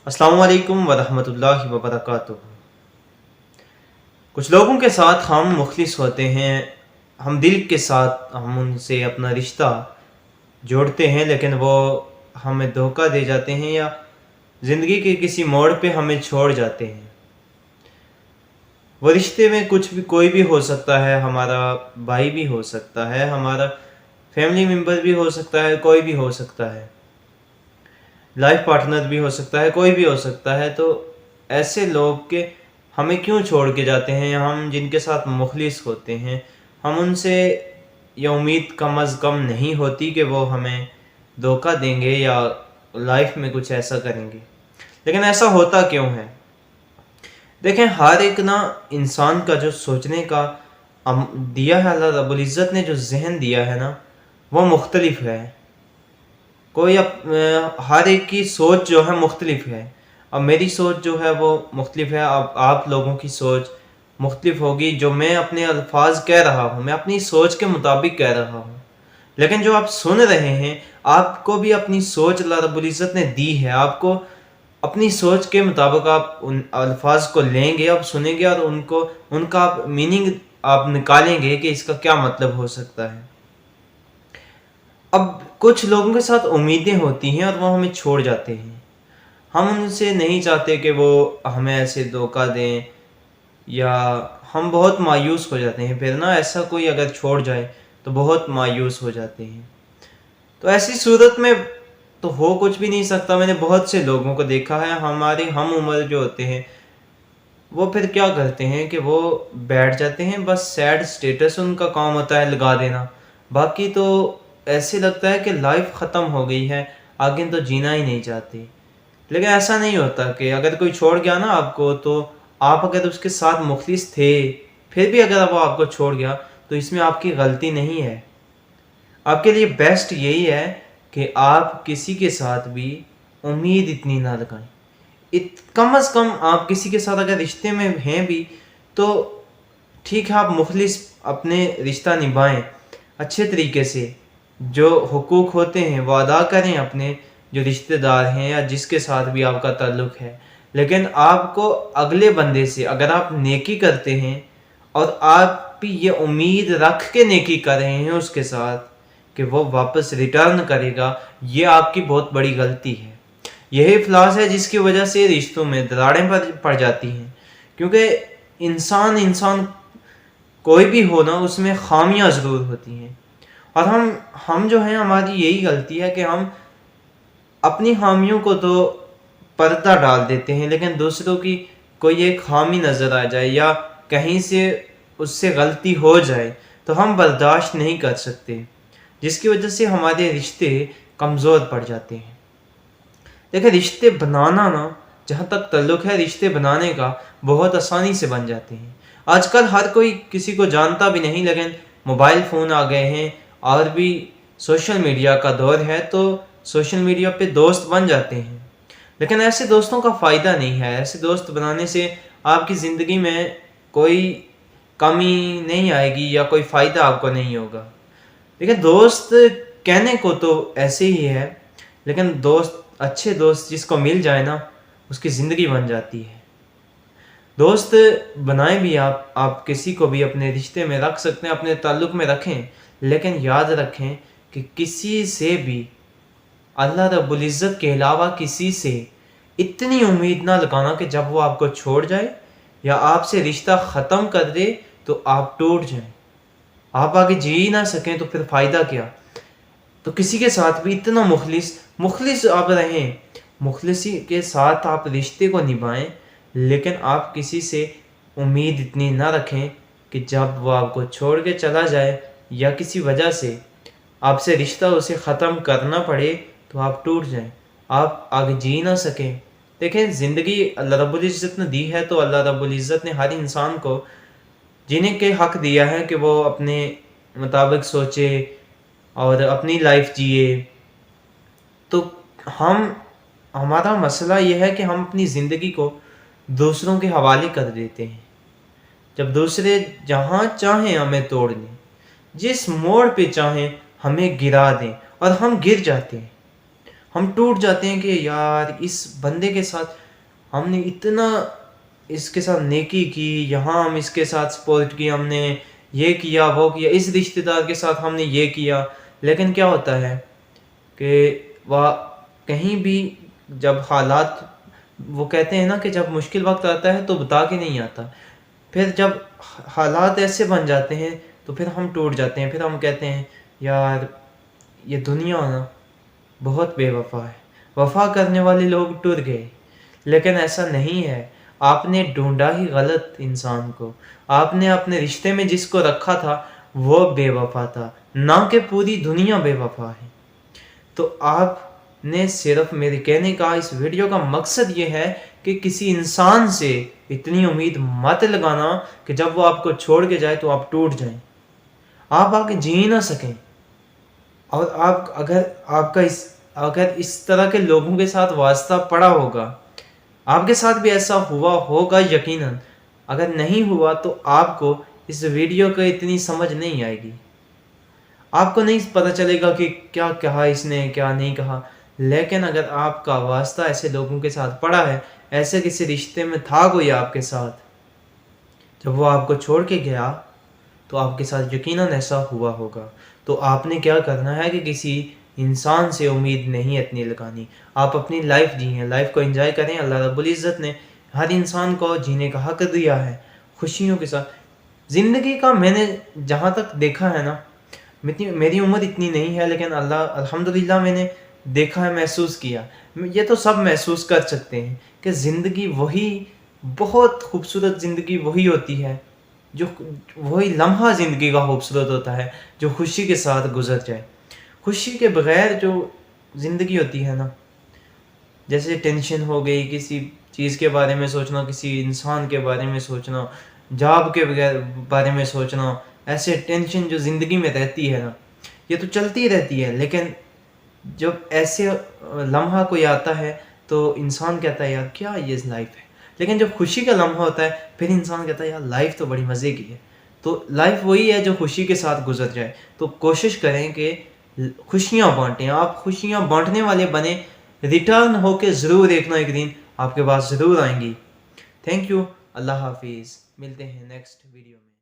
अस्सलाम वालेकुम वरहमतुल्लाहि वबरकातुहू। कुछ लोगों के साथ हम मुखलिस होते हैं, हम दिल के साथ हम उनसे अपना रिश्ता जोड़ते हैं, लेकिन वो हमें धोखा दे जाते हैं या ज़िंदगी के किसी मोड़ पे हमें छोड़ जाते हैं। वो रिश्ते में कुछ भी कोई भी हो सकता है, हमारा भाई भी हो सकता है, हमारा फैमिली मेम्बर भी हो सकता है, कोई भी हो सकता है, लाइफ पार्टनर भी हो सकता है, कोई भी हो सकता है। तो ऐसे लोग के हमें क्यों छोड़ के जाते हैं? हम जिनके साथ मुखलिस होते हैं, हम उनसे ये उम्मीद कम अज़ कम नहीं होती कि वो हमें धोखा देंगे या लाइफ में कुछ ऐसा करेंगे। लेकिन ऐसा होता क्यों है? देखें, हर एक ना इंसान का जो सोचने का दिया है, अल्लाह रब्बुल इज़्ज़त ने जो ज़हन दिया है ना, वो मुख्तलिफ है। हर एक की सोच जो है मुख्तलिफ है। अब मेरी सोच जो है वो मुख्तलिफ है, अब आप लोगों की सोच मुख्तलिफ होगी। जो मैं अपने अल्फाज कह रहा हूँ, मैं अपनी सोच के मुताबिक कह रहा हूँ, लेकिन जो आप सुन रहे हैं, आपको भी अपनी सोच अल्लाह रब्बुल इज़्ज़त ने दी है। आपको अपनी सोच के मुताबिक आप उन अल्फाज को लेंगे, आप सुनेंगे और उनका आप मीनिंग आप निकालेंगे कि इसका क्या मतलब हो सकता है। अब कुछ लोगों के साथ उम्मीदें होती हैं और वो हमें छोड़ जाते हैं। हम उनसे नहीं चाहते कि वो हमें ऐसे धोखा दें, या हम बहुत मायूस हो जाते हैं। फिर ना ऐसा कोई अगर छोड़ जाए तो बहुत मायूस हो जाते हैं। तो ऐसी सूरत में तो हो कुछ भी नहीं सकता। मैंने बहुत से लोगों को देखा है, हमारे हम उम्र जो होते हैं, वो फिर क्या करते हैं कि वो बैठ जाते हैं, बस सैड स्टेटस उनका काम होता है लगा देना। बाकी तो ऐसे लगता है कि लाइफ ख़त्म हो गई है, आगे तो जीना ही नहीं चाहते। लेकिन ऐसा नहीं होता कि अगर कोई छोड़ गया ना आपको, तो आप अगर उसके साथ मुखलिस थे, फिर भी अगर वो आपको छोड़ गया, तो इसमें आपकी गलती नहीं है। आपके लिए बेस्ट यही है कि आप किसी के साथ भी उम्मीद इतनी ना लगाएं। कम अज़ कम आप किसी के साथ अगर रिश्ते में हैं भी, तो ठीक है, आप मुखलिस अपने रिश्ता निभाएं अच्छे तरीके से। जो हुकूक होते हैं वो अदा करें अपने जो रिश्तेदार हैं या जिसके साथ भी आपका ताल्लुक़ है। लेकिन आपको अगले बंदे से अगर आप नेकी करते हैं और आप भी ये उम्मीद रख के नेकी कर रहे हैं उसके साथ कि वो वापस रिटर्न करेगा, ये आपकी बहुत बड़ी गलती है। यही फ्लॉस है जिसकी वजह से रिश्तों में दरारें पड़ जाती हैं। क्योंकि इंसान कोई भी हो ना, उसमें खामियां ज़रूर होती हैं। और हम जो हैं, हमारी यही गलती है कि हम अपनी खामियों को तो पर्दा डाल देते हैं, लेकिन दूसरों की कोई एक खामी नज़र आ जाए या कहीं से उससे गलती हो जाए तो हम बर्दाश्त नहीं कर सकते, जिसकी वजह से हमारे रिश्ते कमज़ोर पड़ जाते हैं। देखिए, रिश्ते बनाना ना, जहाँ तक ताल्लुक़ है, रिश्ते बनाने का बहुत आसानी से बन जाते हैं। आजकल हर कोई किसी को जानता भी नहीं, लेकिन मोबाइल फ़ोन आ गए हैं और भी सोशल मीडिया का दौर है, तो सोशल मीडिया पे दोस्त बन जाते हैं। लेकिन ऐसे दोस्तों का फ़ायदा नहीं है। ऐसे दोस्त बनाने से आपकी ज़िंदगी में कोई कमी नहीं आएगी या कोई फ़ायदा आपको नहीं होगा। देखिए, दोस्त कहने को तो ऐसे ही है, लेकिन अच्छे दोस्त जिसको मिल जाए ना, उसकी ज़िंदगी बन जाती है। दोस्त बनाएं भी आप किसी को भी अपने रिश्ते में रख सकते हैं, अपने ताल्लुक़ में रखें, लेकिन याद रखें कि किसी से भी अल्लाह रब्बुल इज़्ज़त के अलावा किसी से इतनी उम्मीद ना लगाना कि जब वो आपको छोड़ जाए या आपसे रिश्ता ख़त्म कर दे तो आप टूट जाएं, आप आगे जी ना सकें, तो फिर फ़ायदा क्या? तो किसी के साथ भी इतना मुखलिस आप रहें, मुखलिसी के साथ आप रिश्ते को निभाएं, लेकिन आप किसी से उम्मीद इतनी ना रखें कि जब वो आपको छोड़ के चला जाए या किसी वजह से आपसे रिश्ता उसे ख़त्म करना पड़े, तो आप टूट जाएं, आप आगे जी ना सकें। देखें, ज़िंदगी अल्लाह रब्बुल इज़्ज़त ने दी है, तो अल्लाह रब्बुल इज़्ज़त ने हर इंसान को जीने के हक़ दिया है कि वो अपने मुताबिक सोचे और अपनी लाइफ जिए। तो हम हमारा मसला ये है कि हम अपनी ज़िंदगी को दूसरों के हवाले कर देते हैं। जब दूसरे जहाँ चाहें हमें तोड़ दें, जिस मोड़ पे चाहें हमें गिरा दें, और हम गिर जाते हैं। ہم ٹوٹ جاتے ہیں کہ یار اس بندے کے ساتھ ہم نے اتنا اس کے ساتھ نیکی کی، یہاں ہم اس کے ساتھ سپورٹ کی، ہم نے یہ کیا وہ کیا، اس رشتہ دار کے ساتھ ہم نے یہ کیا، لیکن کیا ہوتا ہے کہ وہ کہیں بھی جب حالات، وہ کہتے ہیں نا کہ جب مشکل وقت آتا ہے تو بتا کے نہیں آتا، پھر جب حالات ایسے بن جاتے ہیں تو پھر ہم ٹوٹ جاتے ہیں، پھر ہم کہتے ہیں یار یہ دنیا نا بہت بے وفا ہے، وفا کرنے والے لوگ ٹر گئے، لیکن ایسا نہیں ہے۔ آپ نے ڈھونڈا ہی غلط انسان کو، آپ نے اپنے رشتے میں جس کو رکھا تھا وہ بے وفا تھا، نہ کہ پوری دنیا بے وفا ہے۔ تو آپ نے صرف، میرے کہنے کا اس ویڈیو کا مقصد یہ ہے کہ کسی انسان سے اتنی امید مت لگانا کہ جب وہ آپ کو چھوڑ کے جائے تو آپ ٹوٹ جائیں، آپ آگے جی نہ سکیں۔ اور اگر اس طرح کے لوگوں کے ساتھ واسطہ پڑا ہوگا، آپ کے ساتھ بھی ایسا ہوا ہوگا یقیناً، اگر نہیں ہوا تو آپ کو اس ویڈیو کا اتنی سمجھ نہیں آئے گی، آپ کو نہیں پتہ چلے گا کہ کیا کہا اس نے کیا نہیں کہا۔ لیکن اگر آپ کا واسطہ ایسے لوگوں کے ساتھ پڑا ہے، ایسے کسی رشتے میں تھا کوئی آپ کے ساتھ، جب وہ آپ کو چھوڑ کے گیا تو آپ کے ساتھ یقیناً ایسا ہوا ہوگا۔ تو آپ نے کیا کرنا ہے کہ کسی انسان سے امید نہیں اتنی لگانی، آپ اپنی لائف جئیں، لائف کو انجوائے کریں۔ اللہ رب العزت نے ہر انسان کو جینے کا حق دیا ہے خوشیوں کے ساتھ۔ زندگی کا میں نے جہاں تک دیکھا ہے نا، میری عمر اتنی نہیں ہے لیکن الحمدللہ میں نے دیکھا ہے، محسوس کیا، یہ تو سب محسوس کر سکتے ہیں کہ زندگی وہی بہت خوبصورت زندگی وہی ہوتی ہے جو وہی لمحہ زندگی کا خوبصورت ہوتا ہے جو خوشی کے ساتھ گزر جائے۔ خوشی کے بغیر جو زندگی ہوتی ہے نا، جیسے ٹینشن ہو گئی، کسی چیز کے بارے میں سوچنا، کسی انسان کے بارے میں سوچنا، جاب کے بارے میں سوچنا، ایسے ٹینشن جو زندگی میں رہتی ہے نا، یہ تو چلتی رہتی ہے، لیکن جب ایسے لمحہ کوئی آتا ہے تو انسان کہتا ہے یار کیا یہ لائف ہے، لیکن جب خوشی کا لمحہ ہوتا ہے پھر انسان کہتا ہے یار لائف تو بڑی مزے کی ہے۔ تو لائف وہی ہے جو خوشی کے ساتھ گزر جائے۔ تو کوشش کریں کہ خوشیاں بانٹیں، آپ خوشیاں بانٹنے والے بنیں، ریٹرن ہو کے ضرور ایک نہ ایک دن آپ کے پاس ضرور آئیں گی۔ تھینک یو، اللہ حافظ، ملتے ہیں نیکسٹ ویڈیو میں۔